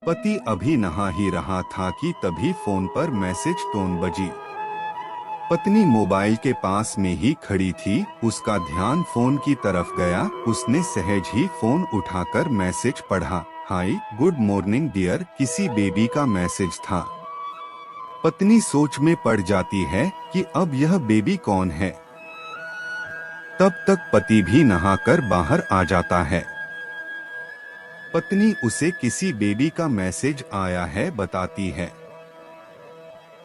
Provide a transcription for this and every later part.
पति अभी नहा ही रहा था कि तभी फोन पर मैसेज टोन बजी। पत्नी मोबाइल के पास में ही खड़ी थी, उसका ध्यान फोन की तरफ गया। उसने सहज ही फोन उठाकर मैसेज पढ़ा। हाय गुड मॉर्निंग डियर, किसी बेबी का मैसेज था। पत्नी सोच में पड़ जाती है कि अब यह बेबी कौन है। तब तक पति भी नहाकर बाहर आ जाता है। पत्नी उसे किसी बेबी का मैसेज आया है बताती है।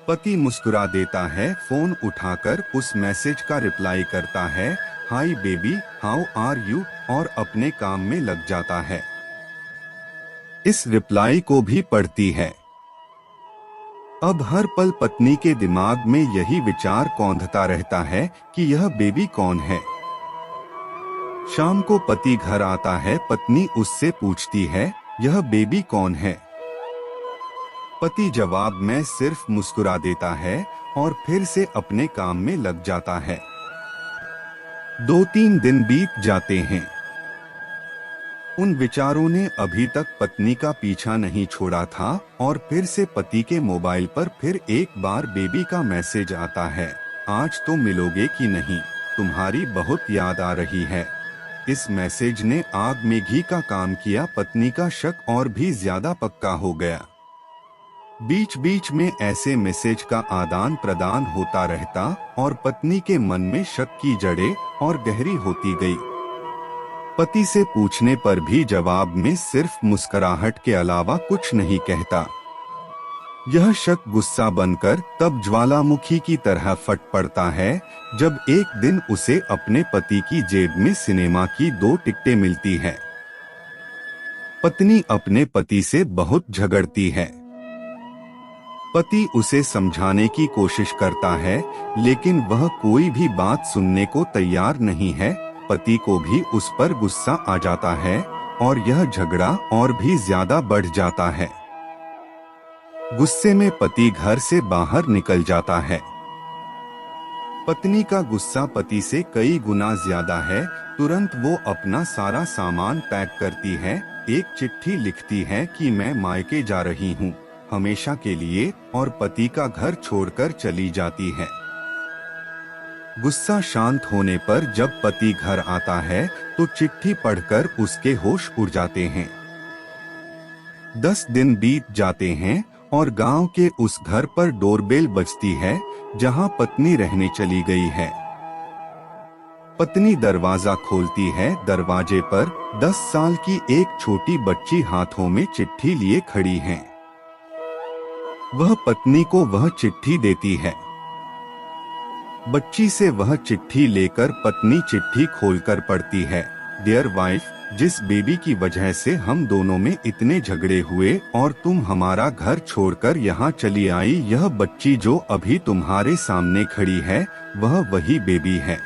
पति मुस्कुरा देता है, फोन उठाकर उस मैसेज का रिप्लाई करता है, hi baby how are you, और अपने काम में लग जाता है। इस रिप्लाई को भी पढ़ती है। अब हर पल पत्नी के दिमाग में यही विचार कौंधता रहता है कि यह बेबी कौन है। शाम को पति घर आता है, पत्नी उससे पूछती है, यह बेबी कौन है। पति जवाब में सिर्फ मुस्कुरा देता है और फिर से अपने काम में लग जाता है। 2-3 दिन बीत जाते हैं। उन विचारों ने अभी तक पत्नी का पीछा नहीं छोड़ा था और फिर से पति के मोबाइल पर फिर एक बार बेबी का मैसेज आता है, आज तो मिलोगे कि नहीं, तुम्हारी बहुत याद आ रही है। इस मैसेज ने आग में घी का काम किया। पत्नी का शक और भी ज्यादा पक्का हो गया। बीच बीच में ऐसे मैसेज का आदान प्रदान होता रहता और पत्नी के मन में शक की जड़ें और गहरी होती गई। पति से पूछने पर भी जवाब में सिर्फ मुस्कुराहट के अलावा कुछ नहीं कहता। यह शक गुस्सा बनकर तब ज्वालामुखी की तरह फट पड़ता है जब एक दिन उसे अपने पति की जेब में सिनेमा की 2 टिकटें मिलती है। पत्नी अपने पति से बहुत झगड़ती है। पति उसे समझाने की कोशिश करता है लेकिन वह कोई भी बात सुनने को तैयार नहीं है। पति को भी उस पर गुस्सा आ जाता है और यह झगड़ा और भी ज्यादा बढ़ जाता है। गुस्से में पति घर से बाहर निकल जाता है। पत्नी का गुस्सा पति से कई गुना ज्यादा है। तुरंत वो अपना सारा सामान पैक करती है, एक चिट्ठी लिखती है कि मैं मायके जा रही हूँ हमेशा के लिए, और पति का घर छोड़कर चली जाती है। गुस्सा शांत होने पर जब पति घर आता है तो चिट्ठी पढ़कर उसके होश उड़ जाते हैं। 10 दिन बीत जाते हैं और गांव के उस घर पर डोरबेल बजती है जहां पत्नी रहने चली गई है। पत्नी दरवाजा खोलती है। दरवाजे पर 10 साल की एक छोटी बच्ची हाथों में चिट्ठी लिए खड़ी है। वह पत्नी को वह चिट्ठी देती है। बच्ची से वह चिट्ठी लेकर पत्नी चिट्ठी खोलकर पढ़ती है, डियर वाइफ, जिस बेबी की वजह से हम दोनों में इतने झगड़े हुए और तुम हमारा घर छोड़कर यहाँ चली आई, यह बच्ची जो अभी तुम्हारे सामने खड़ी है वह वही बेबी है।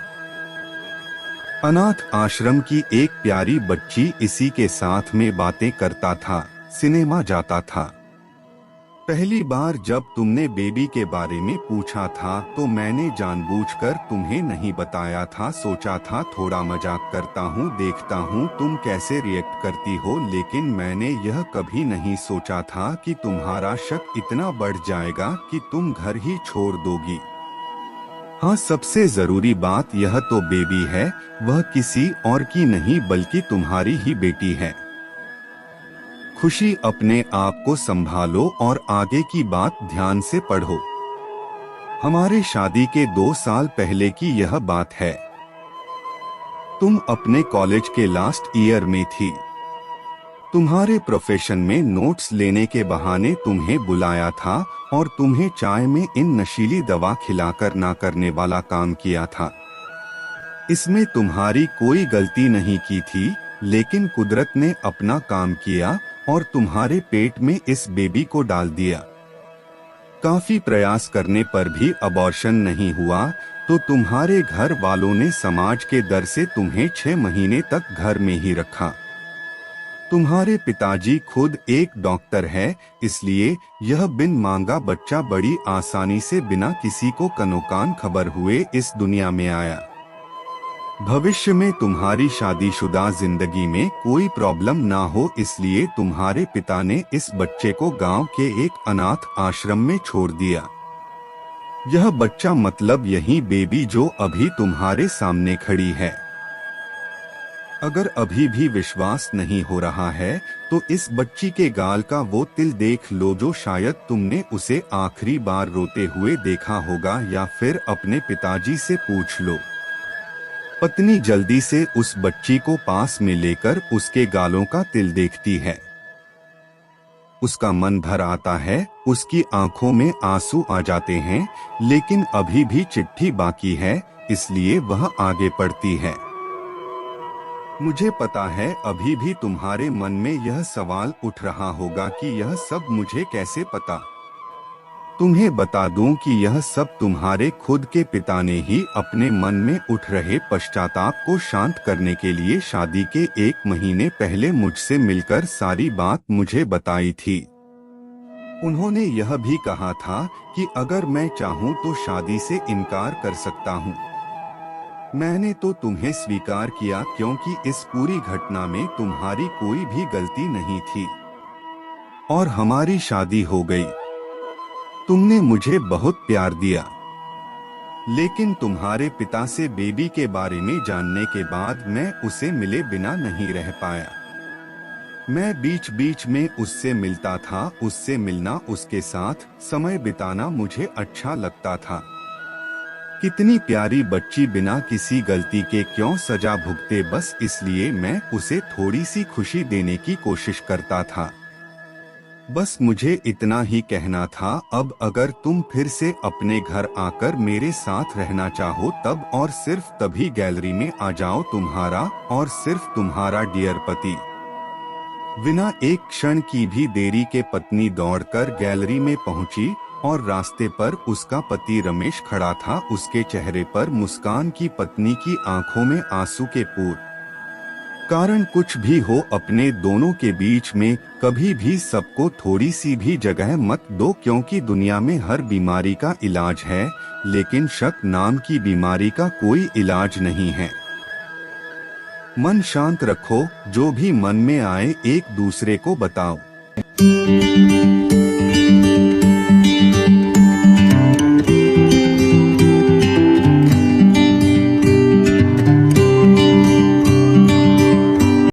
अनाथ आश्रम की एक प्यारी बच्ची इसी के साथ में बातें करता था, सिनेमा जाता था। पहली बार जब तुमने बेबी के बारे में पूछा था तो मैंने जानबूझकर तुम्हें नहीं बताया था। सोचा था थोड़ा मजाक करता हूँ, देखता हूँ तुम कैसे रिएक्ट करती हो, लेकिन मैंने यह कभी नहीं सोचा था कि तुम्हारा शक इतना बढ़ जाएगा कि तुम घर ही छोड़ दोगी। हाँ, सबसे जरूरी बात यह तो बेबी है, वह किसी और की नहीं बल्कि तुम्हारी ही बेटी है। खुशी, अपने आप को संभालो और आगे की बात ध्यान से पढ़ो। हमारे शादी के 2 साल पहले की यह बात है। तुम अपने कॉलेज के लास्ट ईयर में थी। तुम्हारे प्रोफेशन में नोट्स लेने के बहाने तुम्हें बुलाया था और तुम्हें चाय में इन नशीली दवा खिलाकर ना करने वाला काम किया था। इसमें तुम्हारी कोई गलती नहीं की थी, लेकिन कुदरत ने अपना काम किया और तुम्हारे पेट में इस बेबी को डाल दिया। काफी प्रयास करने पर भी अबॉर्शन नहीं हुआ तो तुम्हारे घर वालों ने समाज के डर से तुम्हें 6 महीने तक घर में ही रखा। तुम्हारे पिताजी खुद एक डॉक्टर है, इसलिए यह बिन मांगा बच्चा बड़ी आसानी से बिना किसी को कनोकान खबर हुए इस दुनिया में आया। भविष्य में तुम्हारी शादीशुदा जिंदगी में कोई प्रॉब्लम ना हो, इसलिए तुम्हारे पिता ने इस बच्चे को गांव के एक अनाथ आश्रम में छोड़ दिया। यह बच्चा मतलब यही बेबी जो अभी तुम्हारे सामने खड़ी है। अगर अभी भी विश्वास नहीं हो रहा है तो इस बच्ची के गाल का वो तिल देख लो जो शायद तुमने उसे आखिरी बार रोते हुए देखा होगा, या फिर अपने पिताजी से पूछ लो। पत्नी जल्दी से उस बच्ची को पास में लेकर उसके गालों का तिल देखती है। उसका मन भर आता है, उसकी आंखों में आंसू आ जाते हैं, लेकिन अभी भी चिट्ठी बाकी है, इसलिए वह आगे बढ़ती है। मुझे पता है अभी भी तुम्हारे मन में यह सवाल उठ रहा होगा कि यह सब मुझे कैसे पता। तुम्हें बता दूं कि यह सब तुम्हारे खुद के पिता ने ही अपने मन में उठ रहे पश्चाताप को शांत करने के लिए शादी के 1 महीने पहले मुझसे मिलकर सारी बात मुझे बताई थी। उन्होंने यह भी कहा था कि अगर मैं चाहूं तो शादी से इनकार कर सकता हूं। मैंने तो तुम्हें स्वीकार किया क्योंकि इस पूरी घटना में तुम्हारी कोई भी गलती नहीं थी और हमारी शादी हो गई। तुमने मुझे बहुत प्यार दिया, लेकिन तुम्हारे पिता से बेबी के बारे में जानने के बाद मैं उसे मिले बिना नहीं रह पाया। मैं बीच बीच में उससे मिलता था, उससे मिलना, उसके साथ समय बिताना मुझे अच्छा लगता था। कितनी प्यारी बच्ची बिना किसी गलती के क्यों सजा भुगते, बस इसलिए मैं उसे थोड़ी सी खुशी देने की कोशिश करता था। बस मुझे इतना ही कहना था। अब अगर तुम फिर से अपने घर आकर मेरे साथ रहना चाहो तब और सिर्फ तभी गैलरी में आ जाओ, तुम्हारा और सिर्फ तुम्हारा डियर पति। बिना एक क्षण की भी देरी के पत्नी दौड़कर गैलरी में पहुंची और रास्ते पर उसका पति रमेश खड़ा था। उसके चेहरे पर मुस्कान की पत्नी की आंखों में आंसू के पूर। कारण कुछ भी हो, अपने दोनों के बीच में कभी भी सबको थोड़ी सी भी जगह मत दो, क्योंकि दुनिया में हर बीमारी का इलाज है, लेकिन शक नाम की बीमारी का कोई इलाज नहीं है। मन शांत रखो, जो भी मन में आए एक दूसरे को बताओ।